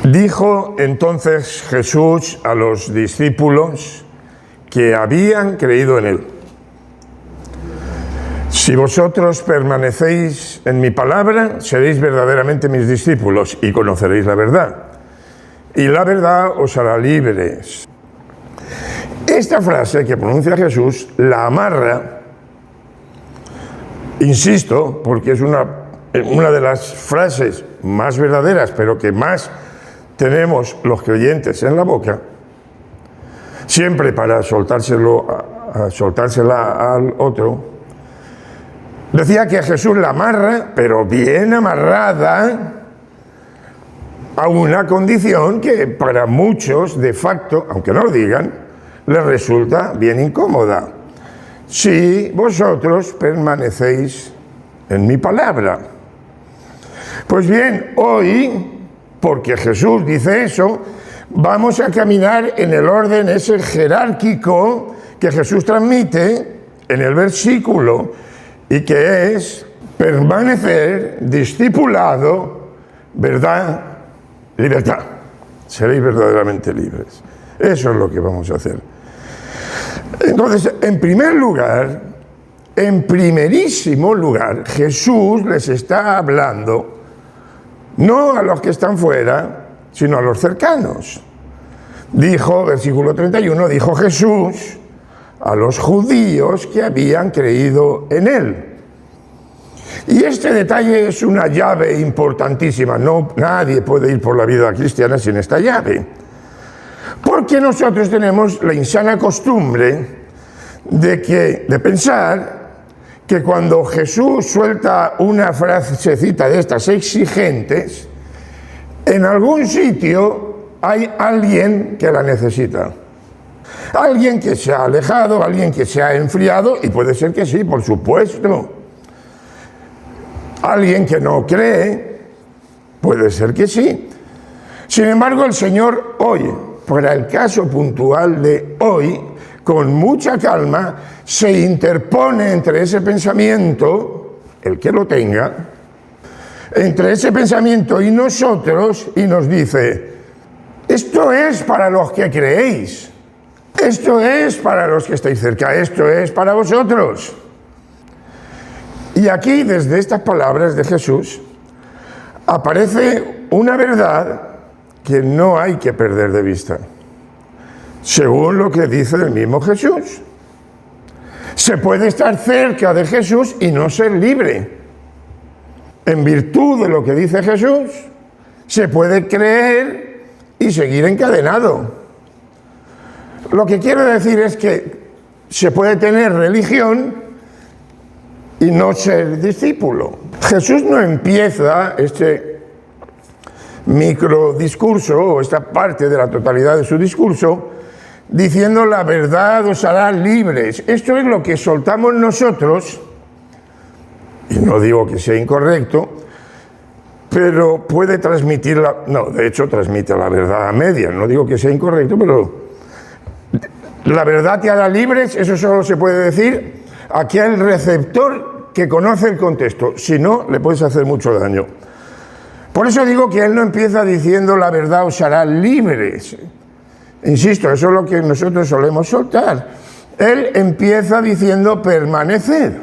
Dijo entonces Jesús a los discípulos que habían creído en él: si vosotros permanecéis en mi palabra, seréis verdaderamente mis discípulos y conoceréis la verdad. Y la verdad os hará libres. Esta frase que pronuncia Jesús la amarra, insisto, porque es una de las frases más verdaderas, pero que más tenemos los creyentes en la boca, siempre para soltársela al otro. Decía que Jesús la amarra, pero bien amarrada, a una condición que para muchos, de facto, aunque no lo digan, les resulta bien incómoda. Si vosotros permanecéis en mi palabra. Pues bien, hoy, porque Jesús dice eso, vamos a caminar en el orden ese jerárquico que Jesús transmite en el versículo, y que es permanecer, discipulado, verdad, libertad. Seréis verdaderamente libres. Eso es lo que vamos a hacer. Entonces, en primer lugar, en primerísimo lugar, Jesús les está hablando no a los que están fuera, sino a los cercanos. Dijo, versículo 31, dijo Jesús a los judíos que habían creído en él. Y este detalle es una llave importantísima. Nadie puede ir por la vida cristiana sin esta llave. Porque nosotros tenemos la insana costumbre de pensar que cuando Jesús suelta una frasecita de estas exigentes, en algún sitio hay alguien que la necesita. Alguien que se ha alejado, alguien que se ha enfriado, y puede ser que sí, por supuesto. Alguien que no cree, puede ser que sí. Sin embargo, el Señor hoy, para el caso puntual de hoy, con mucha calma, se interpone entre ese pensamiento, el que lo tenga, entre ese pensamiento y nosotros, y nos dice: esto es para los que creéis, esto es para los que estáis cerca, esto es para vosotros. Y aquí, desde estas palabras de Jesús, aparece una verdad que no hay que perder de vista, según lo que dice el mismo Jesús. Se puede estar cerca de Jesús y no ser libre. En virtud de lo que dice Jesús, se puede creer y seguir encadenado. Lo que quiero decir es que se puede tener religión y no ser discípulo. Jesús no empieza este microdiscurso, o esta parte de la totalidad de su discurso, diciendo: la verdad os hará libres. Esto es lo que soltamos nosotros, y no digo que sea incorrecto, pero puede transmitirla, no, de hecho transmite la verdad a medias, no digo que sea incorrecto, pero la verdad te hará libres, eso solo se puede decir a aquel receptor que conoce el contexto, si no, le puedes hacer mucho daño. Por eso digo que él no empieza diciendo: la verdad os hará libres. Insisto, eso es lo que nosotros solemos soltar. Él empieza diciendo: permaneced.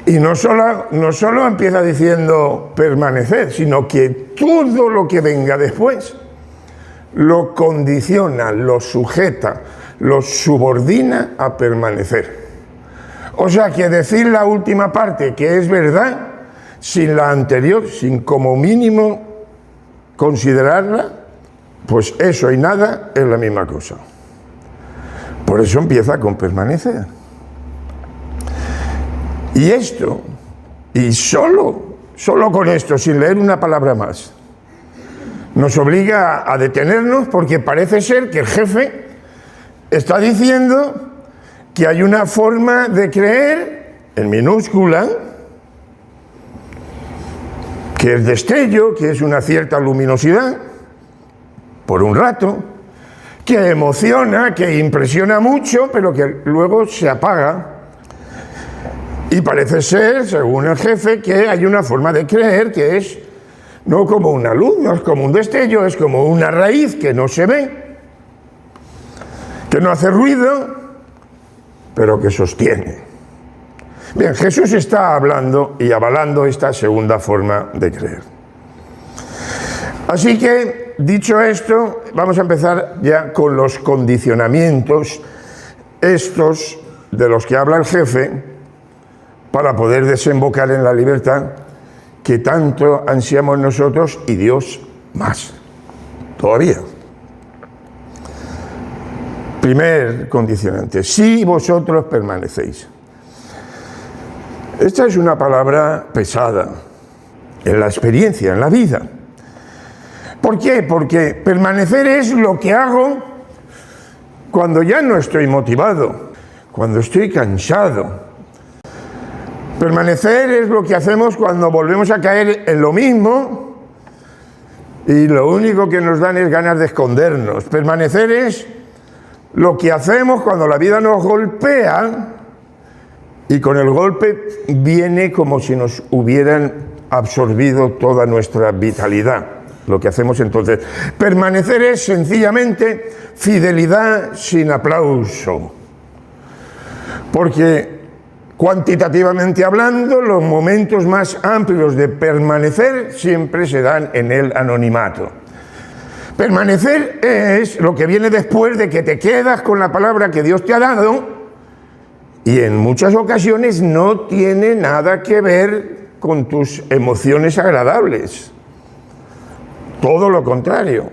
Y no solo empieza diciendo permaneced, sino que todo lo que venga después lo condiciona, lo sujeta, lo subordina a permanecer. O sea que decir la última parte, que es verdad, sin la anterior, sin como mínimo considerarla, pues eso y nada es la misma cosa. Por eso empieza con permanecer. Y esto, y solo con esto, sin leer una palabra más, nos obliga a detenernos, porque parece ser que el jefe está diciendo que hay una forma de creer, en minúscula, que es destello, que es una cierta luminosidad, por un rato, que emociona, que impresiona mucho, pero que luego se apaga. Y parece ser, según el jefe, que hay una forma de creer que es no como una luz, no es como un destello, es como una raíz que no se ve, que no hace ruido, pero que sostiene. Bien, Jesús está hablando y avalando esta segunda forma de creer. Así que, dicho esto, vamos a empezar ya con los condicionamientos estos de los que habla el jefe para poder desembocar en la libertad que tanto ansiamos nosotros y Dios más, todavía. Primer condicionante, si vosotros permanecéis. Esta es una palabra pesada en la experiencia, en la vida. ¿Por qué? Porque permanecer es lo que hago cuando ya no estoy motivado, cuando estoy cansado. Permanecer es lo que hacemos cuando volvemos a caer en lo mismo y lo único que nos dan es ganas de escondernos. Permanecer es lo que hacemos cuando la vida nos golpea y con el golpe viene como si nos hubieran absorbido toda nuestra vitalidad. Lo que hacemos entonces. Permanecer es sencillamente fidelidad sin aplauso. Porque cuantitativamente hablando, los momentos más amplios de permanecer siempre se dan en el anonimato. Permanecer es lo que viene después de que te quedas con la palabra que Dios te ha dado y en muchas ocasiones no tiene nada que ver con tus emociones agradables. Todo lo contrario.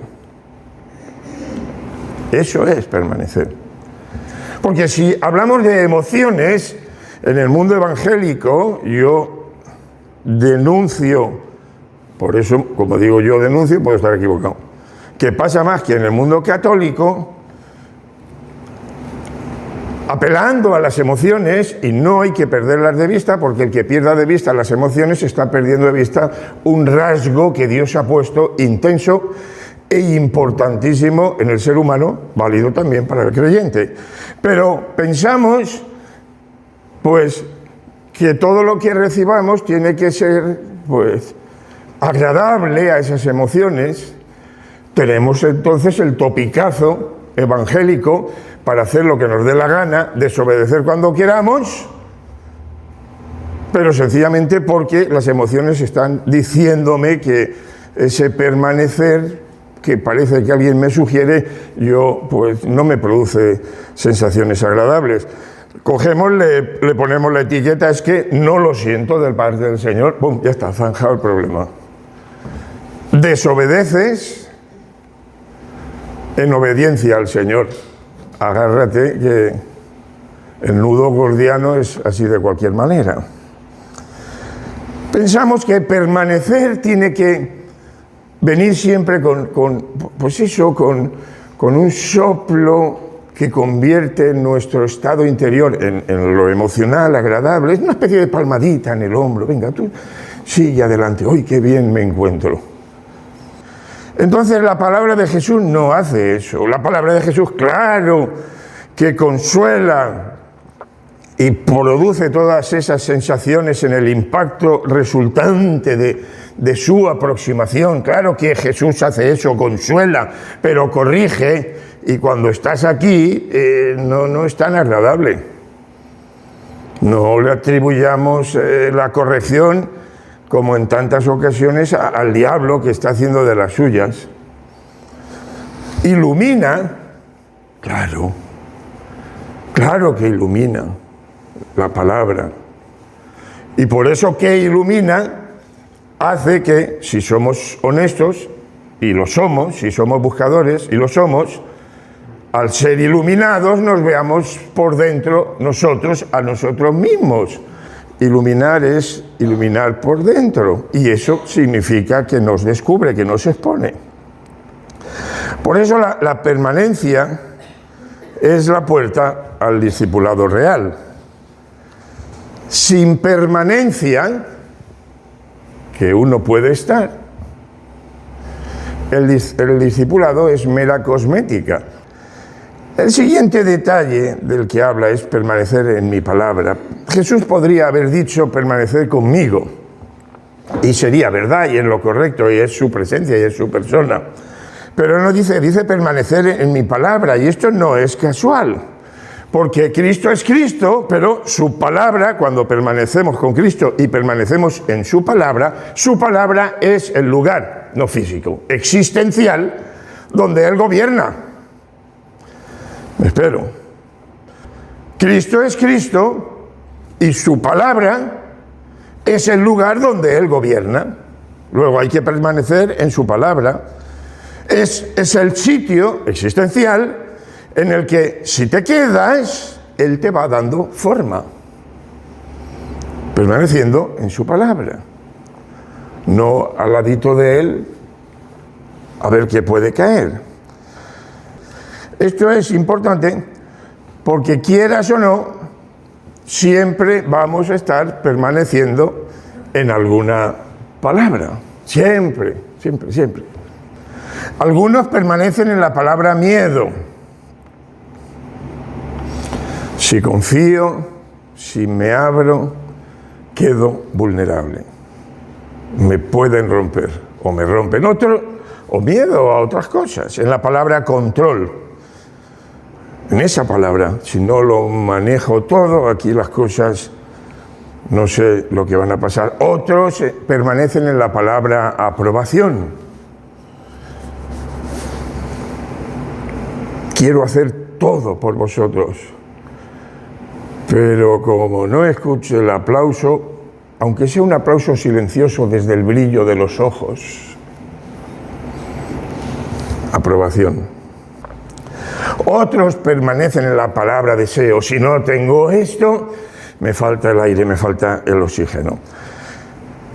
Eso es permanecer. Porque si hablamos de emociones, en el mundo evangélico yo denuncio, por eso, como digo yo denuncio, puedo estar equivocado, que pasa más que en el mundo católico, apelando a las emociones, y no hay que perderlas de vista, porque el que pierda de vista las emociones está perdiendo de vista un rasgo que Dios ha puesto intenso e importantísimo en el ser humano, válido también para el creyente. Pero pensamos, pues, que todo lo que recibamos tiene que ser, pues, agradable a esas emociones. Tenemos entonces el topicazo evangélico para hacer lo que nos dé la gana, desobedecer cuando queramos, pero sencillamente porque las emociones están diciéndome que ese permanecer que parece que alguien me sugiere, yo pues no me produce sensaciones agradables. Cogemos, le ponemos la etiqueta, es que no lo siento de parte del Señor, ¡pum!, ya está, zanjado el problema. Desobedeces en obediencia al Señor. Agárrate que el nudo gordiano es así de cualquier manera. Pensamos que permanecer tiene que venir siempre con un soplo que convierte nuestro estado interior en lo emocional, agradable. Es una especie de palmadita en el hombro. Venga, tú sigue adelante. ¡Uy, qué bien me encuentro! Entonces la palabra de Jesús no hace eso. La palabra de Jesús, claro, que consuela y produce todas esas sensaciones en el impacto resultante de su aproximación. Claro que Jesús hace eso, consuela, pero corrige, y cuando estás aquí no es tan agradable. No le atribuyamos la corrección, como en tantas ocasiones, al diablo que está haciendo de las suyas. Ilumina, claro que ilumina la palabra. Y por eso que ilumina hace que, si somos honestos, y lo somos, si somos buscadores, y lo somos, al ser iluminados nos veamos por dentro nosotros a nosotros mismos. Iluminar es iluminar por dentro, y eso significa que nos descubre, que nos expone. Por eso la permanencia es la puerta al discipulado real. Sin permanencia, que uno puede estar, el discipulado es mera cosmética. El siguiente detalle del que habla es permanecer en mi palabra. Jesús podría haber dicho permanecer conmigo, y sería verdad, y es lo correcto, y es su presencia, y es su persona. Pero no dice permanecer en mi palabra, y esto no es casual, porque Cristo es Cristo, pero su palabra, cuando permanecemos con Cristo y permanecemos en su palabra es el lugar, no físico, existencial, donde Él gobierna. Me espero. Cristo es Cristo y su palabra es el lugar donde Él gobierna. Luego hay que permanecer en su palabra. Es el sitio existencial en el que si te quedas, Él te va dando forma, permaneciendo en su palabra, no al ladito de Él a ver qué puede caer. Esto es importante porque, quieras o no, siempre vamos a estar permaneciendo en alguna palabra, siempre. Algunos permanecen en la palabra miedo. Si confío, si me abro, quedo vulnerable. Me pueden romper, o me rompen otro, o miedo a otras cosas. En la palabra control. En esa palabra, si no lo manejo todo, aquí las cosas no sé lo que van a pasar. Otros permanecen en la palabra aprobación. Quiero hacer todo por vosotros, pero como no escucho el aplauso, aunque sea un aplauso silencioso desde el brillo de los ojos, aprobación. Otros permanecen en la palabra deseo. Si no tengo esto, me falta el aire, me falta el oxígeno.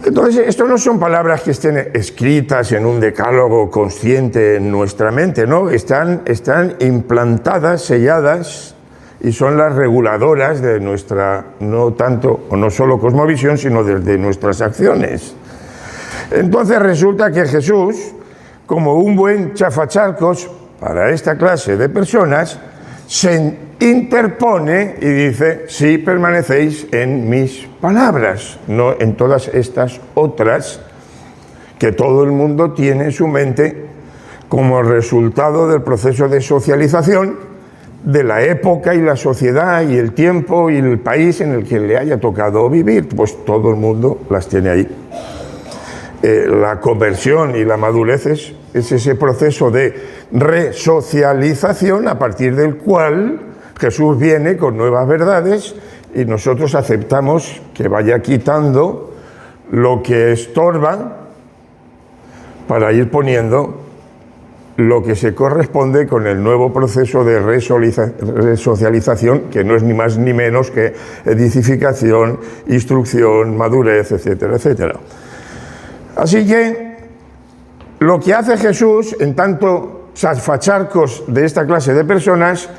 Entonces, esto no son palabras que estén escritas en un decálogo consciente en nuestra mente, ¿no? Están implantadas, selladas, y son las reguladoras de nuestra, no tanto o no solo cosmovisión, sino de nuestras acciones. Entonces resulta que Jesús, como un buen chafacharcos para esta clase de personas, se interpone y dice: si permanecéis en mis palabras, no en todas estas otras que todo el mundo tiene en su mente como resultado del proceso de socialización de la época y la sociedad y el tiempo y el país en el que le haya tocado vivir. Pues todo el mundo las tiene ahí. La conversión y la madurez es ese proceso de resocialización a partir del cual Jesús viene con nuevas verdades y nosotros aceptamos que vaya quitando lo que estorba para ir poniendo lo que se corresponde con el nuevo proceso de resocialización, que no es ni más ni menos que edificación, instrucción, madurez, etcétera, etcétera. Así que lo que hace Jesús, en tanto chafacharcos de esta clase de personas,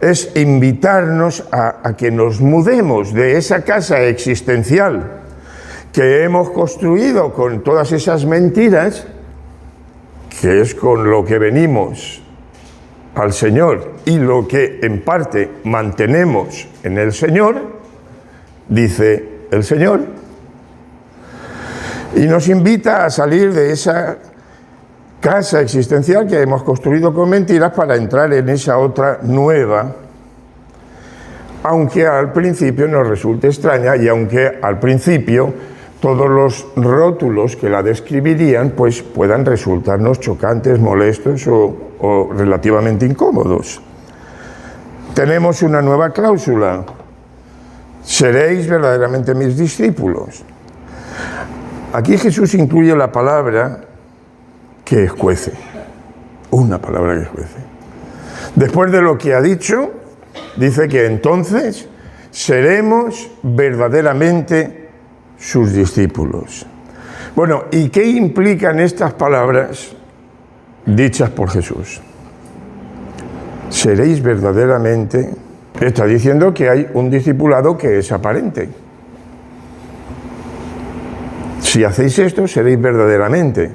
es invitarnos a que nos mudemos de esa casa existencial que hemos construido con todas esas mentiras, que es con lo que venimos al Señor y lo que en parte mantenemos en el Señor, dice el Señor, y nos invita a salir de esa casa existencial que hemos construido con mentiras para entrar en esa otra nueva, aunque al principio nos resulte extraña y aunque al principio todos los rótulos que la describirían pues puedan resultarnos chocantes, molestos o relativamente incómodos. Tenemos una nueva cláusula: seréis verdaderamente mis discípulos. Aquí Jesús incluye la palabra que escuece, una palabra que escuece. Después de lo que ha dicho, dice que entonces seremos verdaderamente sus discípulos. Bueno, ¿y qué implican estas palabras dichas por Jesús? Seréis verdaderamente. Está diciendo que hay un discipulado que es aparente. Si hacéis esto, seréis verdaderamente.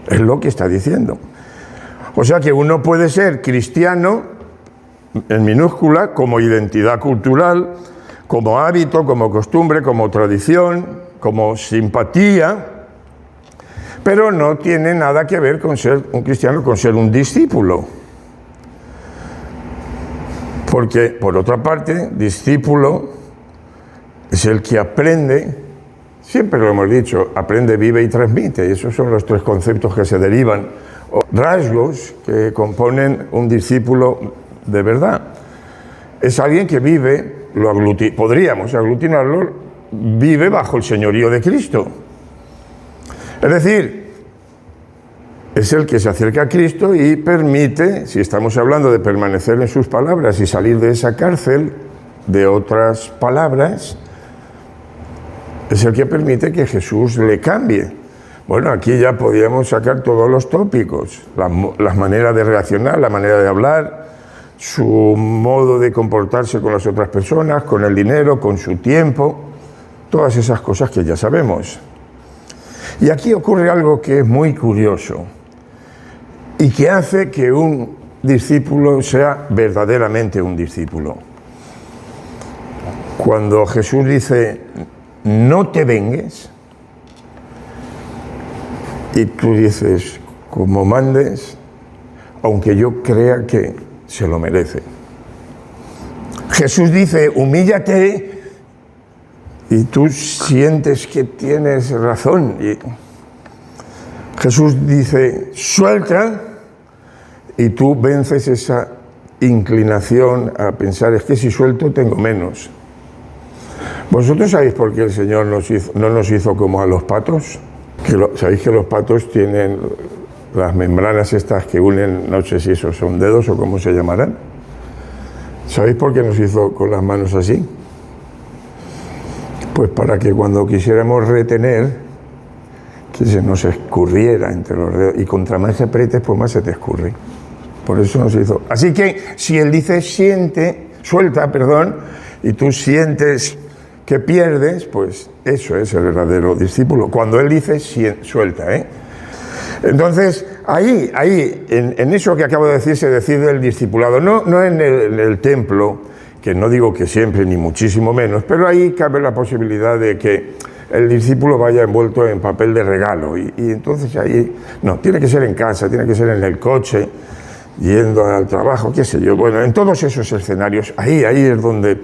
Es lo que está diciendo. O sea que uno puede ser cristiano, en minúscula, como identidad cultural, como hábito, como costumbre, como tradición, como simpatía, pero no tiene nada que ver con ser un cristiano, con ser un discípulo. Porque, por otra parte, discípulo es el que aprende, siempre lo hemos dicho, aprende, vive y transmite, y esos son los tres conceptos que se derivan, o rasgos que componen un discípulo de verdad. Es alguien que vive, podríamos aglutinarlo, vive bajo el señorío de Cristo. Es decir, es el que se acerca a Cristo y permite, si estamos hablando de permanecer en sus palabras y salir de esa cárcel de otras palabras, es el que permite que Jesús le cambie. Bueno, aquí ya podíamos sacar todos los tópicos, las maneras de reaccionar, la manera de hablar, su modo de comportarse con las otras personas, con el dinero, con su tiempo, todas esas cosas que ya sabemos. Y aquí ocurre algo que es muy curioso y que hace que un discípulo sea verdaderamente un discípulo. Cuando Jesús dice, no te vengues, y tú dices, como mandes, aunque yo crea que se lo merece. Jesús dice, humíllate, y tú sientes que tienes razón. Y Jesús dice, suelta, y tú vences esa inclinación a pensar, es que si suelto tengo menos. ¿Vosotros sabéis por qué el Señor no nos hizo como a los patos? ¿Sabéis que los patos tienen las membranas estas que unen, no sé si esos son dedos o cómo se llamarán? ¿Sabéis por qué nos hizo con las manos así? Pues para que cuando quisiéramos retener, que se nos escurriera entre los dedos, y contra más se aprietes, pues más se te escurre. Por eso nos hizo. Así que si Él dice suelta, y tú sientes que pierdes, pues eso es el verdadero discípulo. Cuando Él dice suelta, Entonces, ahí en eso que acabo de decir, se decide el discipulado. No en el templo, que no digo que siempre, ni muchísimo menos, pero ahí cabe la posibilidad de que el discípulo vaya envuelto en papel de regalo. Y entonces ahí, no, tiene que ser en casa, tiene que ser en el coche, yendo al trabajo, qué sé yo. Bueno, en todos esos escenarios, ahí es donde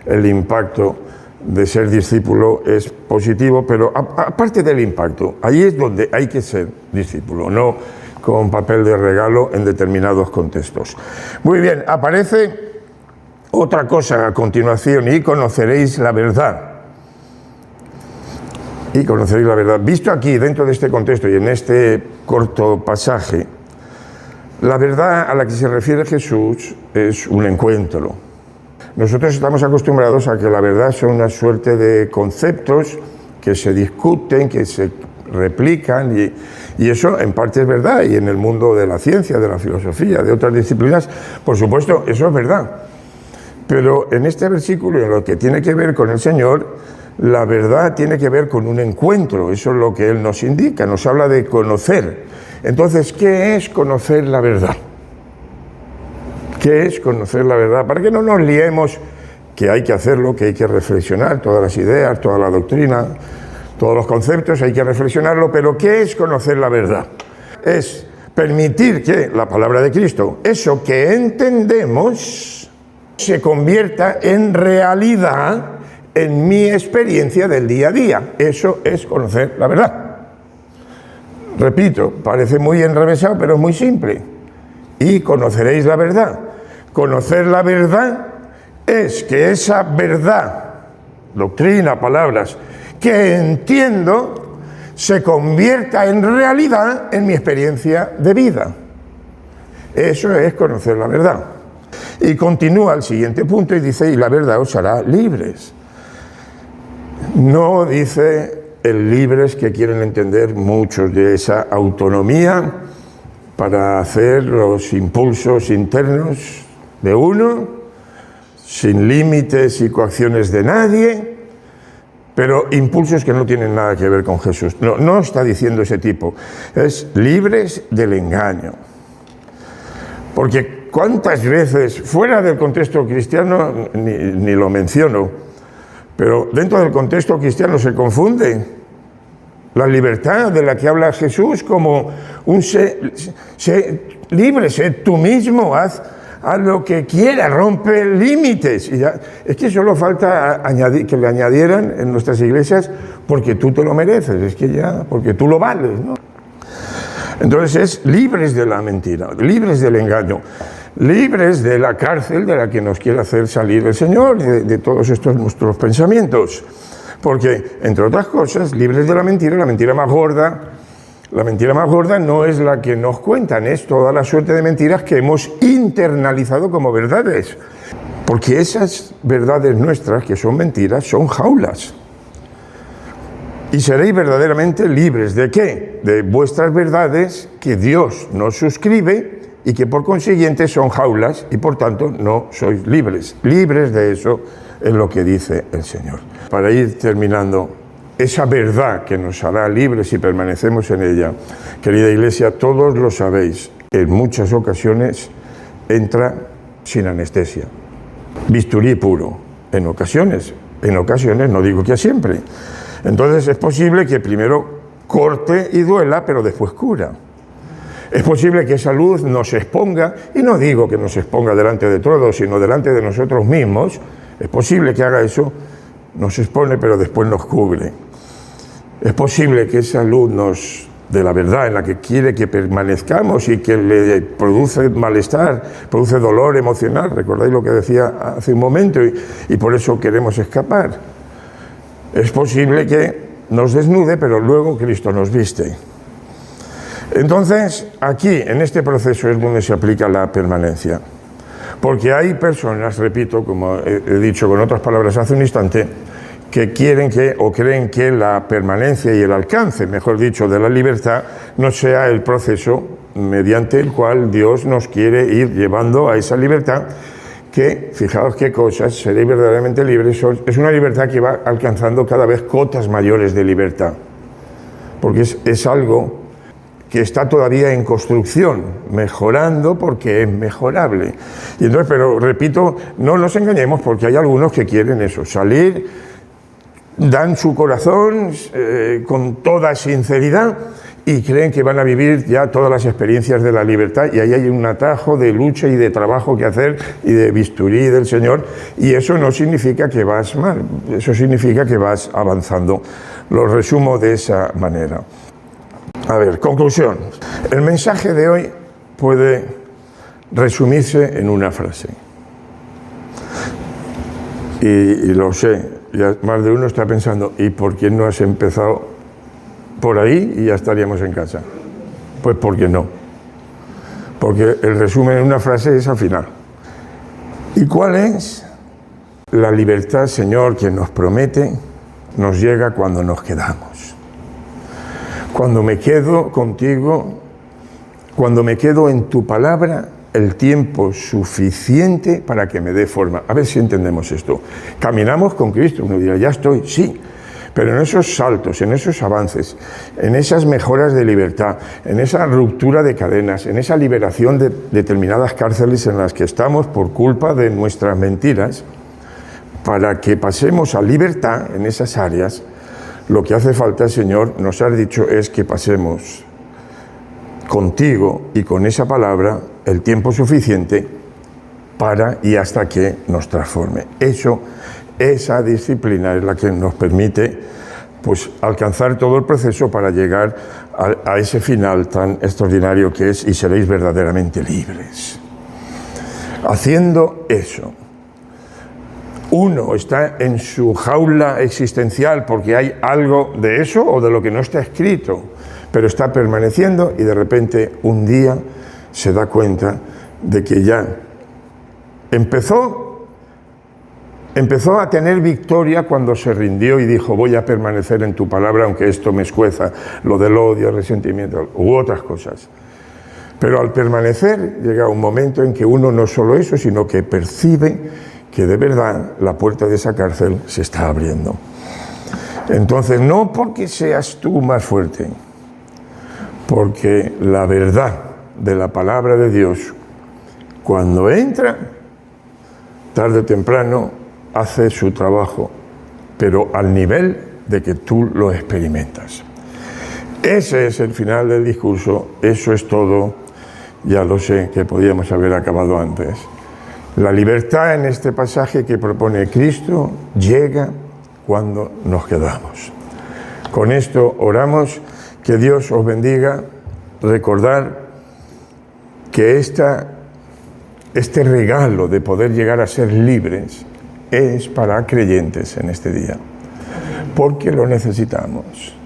el impacto de ser discípulo es positivo, pero aparte del impacto, ahí es donde hay que ser discípulo, no con papel de regalo en determinados contextos. Muy bien, aparece otra cosa a continuación, y conoceréis la verdad. Y conoceréis la verdad. Visto aquí, dentro de este contexto y en este corto pasaje, la verdad a la que se refiere Jesús es un encuentro. Nosotros estamos acostumbrados a que la verdad son una suerte de conceptos que se discuten, que se replican, y eso en parte es verdad, y en el mundo de la ciencia, de la filosofía, de otras disciplinas, por supuesto, eso es verdad. Pero en este versículo, en lo que tiene que ver con el Señor, la verdad tiene que ver con un encuentro, eso es lo que Él nos indica, nos habla de conocer. Entonces, ¿qué es conocer la verdad? ¿Qué es conocer la verdad? Para que no nos liemos, que hay que hacerlo, que hay que reflexionar todas las ideas, toda la doctrina, todos los conceptos, hay que reflexionarlo, pero ¿qué es conocer la verdad? Es permitir que la palabra de Cristo, eso que entendemos, se convierta en realidad en mi experiencia del día a día. Eso es conocer la verdad. Repito, parece muy enrevesado, pero es muy simple. Y conoceréis la verdad. Conocer la verdad es que esa verdad, doctrina, palabras, que entiendo, se convierta en realidad en mi experiencia de vida. Eso es conocer la verdad. Y continúa el siguiente punto y dice, y la verdad os hará libres. No dice el libres que quieren entender muchos de esa autonomía para hacer los impulsos internos de uno, sin límites y coacciones de nadie, pero impulsos que no tienen nada que ver con Jesús. No está diciendo ese tipo, es libres del engaño. Porque cuántas veces, fuera del contexto cristiano, ni lo menciono, Pero dentro del contexto cristiano se confunde la libertad de la que habla Jesús como un sé libre, sé tú mismo, haz lo que quieras, rompe límites. Y ya, es que solo falta que le añadieran en nuestras iglesias porque tú te lo mereces, es que ya, porque tú lo vales, ¿no? Entonces es libres de la mentira, libres del engaño, libres de la cárcel de la que nos quiere hacer salir el Señor, de todos estos nuestros pensamientos. Porque, entre otras cosas, libres de la mentira más gorda, la mentira más gorda no es la que nos cuentan, es toda la suerte de mentiras que hemos internalizado como verdades. Porque esas verdades nuestras, que son mentiras, son jaulas. Y seréis verdaderamente libres. ¿De qué? De vuestras verdades que Dios nos suscribe y que por consiguiente son jaulas y por tanto no sois libres. Libres de eso es lo que dice el Señor. Para ir terminando, esa verdad que nos hará libres si permanecemos en ella, querida Iglesia, todos lo sabéis, en muchas ocasiones entra sin anestesia. Bisturí puro, en ocasiones, no digo que siempre. Entonces es posible que primero corte y duela, pero después cura. Es posible que esa luz nos exponga, y no digo que nos exponga delante de todos, sino delante de nosotros mismos. Es posible que haga eso, nos expone, pero después nos cubre. Es posible que esa luz de la verdad en la que quiere que permanezcamos y que le produce malestar, produce dolor emocional, recordáis lo que decía hace un momento, y por eso queremos escapar. Es posible que nos desnude, pero luego Cristo nos viste. Entonces, aquí, en este proceso, es donde se aplica la permanencia. Porque hay personas, repito, como he dicho con otras palabras hace un instante, que quieren o creen que la permanencia y el alcance, mejor dicho, de la libertad, no sea el proceso mediante el cual Dios nos quiere ir llevando a esa libertad, que, fijaos qué cosas, seréis verdaderamente libres, es una libertad que va alcanzando cada vez cotas mayores de libertad. Porque es algo que está todavía en construcción, mejorando porque es mejorable. Y entonces, pero repito, no nos engañemos porque hay algunos que quieren eso, salir, dan su corazón con toda sinceridad y creen que van a vivir ya todas las experiencias de la libertad, y ahí hay un atajo de lucha y de trabajo que hacer y de bisturí del Señor, y eso no significa que vas mal, eso significa que vas avanzando. Lo resumo de esa manera. A ver, conclusión. El mensaje de hoy puede resumirse en una frase. Y lo sé, ya más de uno está pensando, ¿y por qué no has empezado por ahí y ya estaríamos en casa? Pues porque no. Porque el resumen en una frase es al final. ¿Y cuál es? La libertad, Señor, que nos promete, nos llega cuando nos quedamos. Cuando me quedo contigo, cuando me quedo en tu palabra, el tiempo suficiente para que me dé forma. A ver si entendemos esto. Caminamos con Cristo, uno dirá, ya estoy, sí, pero en esos saltos, en esos avances, en esas mejoras de libertad, en esa ruptura de cadenas, en esa liberación de determinadas cárceles en las que estamos por culpa de nuestras mentiras, para que pasemos a libertad en esas áreas, lo que hace falta, Señor, nos has dicho, es que pasemos contigo y con esa palabra el tiempo suficiente para y hasta que nos transforme. Esa disciplina es la que nos permite pues, alcanzar todo el proceso para llegar a ese final tan extraordinario que es, y seréis verdaderamente libres. Haciendo eso, uno está en su jaula existencial porque hay algo de eso o de lo que no está escrito, pero está permaneciendo, y de repente un día se da cuenta de que ya empezó a tener victoria cuando se rindió y dijo, voy a permanecer en tu palabra aunque esto me escueza, lo del odio, el resentimiento u otras cosas. Pero al permanecer llega un momento en que uno no solo eso, sino que percibe que de verdad la puerta de esa cárcel se está abriendo. Entonces, no porque seas tú más fuerte, porque la verdad de la palabra de Dios, cuando entra, tarde o temprano, hace su trabajo pero al nivel de que tú lo experimentas. Ese es el final del discurso, eso es todo. Ya lo sé, que podíamos haber acabado antes. La libertad en este pasaje que propone Cristo llega cuando nos quedamos. Con esto oramos, que Dios os bendiga. Recordar que este regalo de poder llegar a ser libres es para creyentes en este día, porque lo necesitamos.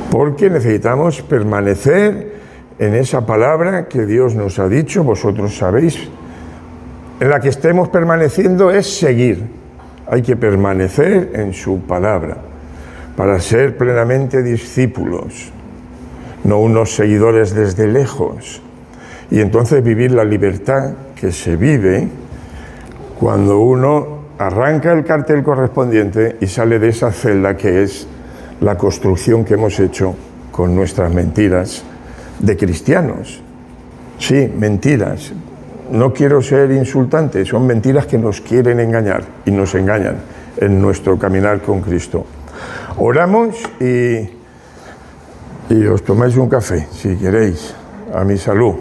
Porque necesitamos permanecer en esa palabra que Dios nos ha dicho, vosotros sabéis, en la que estemos permaneciendo es seguir. Hay que permanecer en su palabra para ser plenamente discípulos, no unos seguidores desde lejos. Y entonces vivir la libertad que se vive cuando uno arranca el cartel correspondiente y sale de esa celda que es la construcción que hemos hecho con nuestras mentiras de cristianos. Sí, mentiras. No quiero ser insultante, son mentiras que nos quieren engañar y nos engañan en nuestro caminar con Cristo. Oramos y os tomáis un café, si queréis, a mi salud.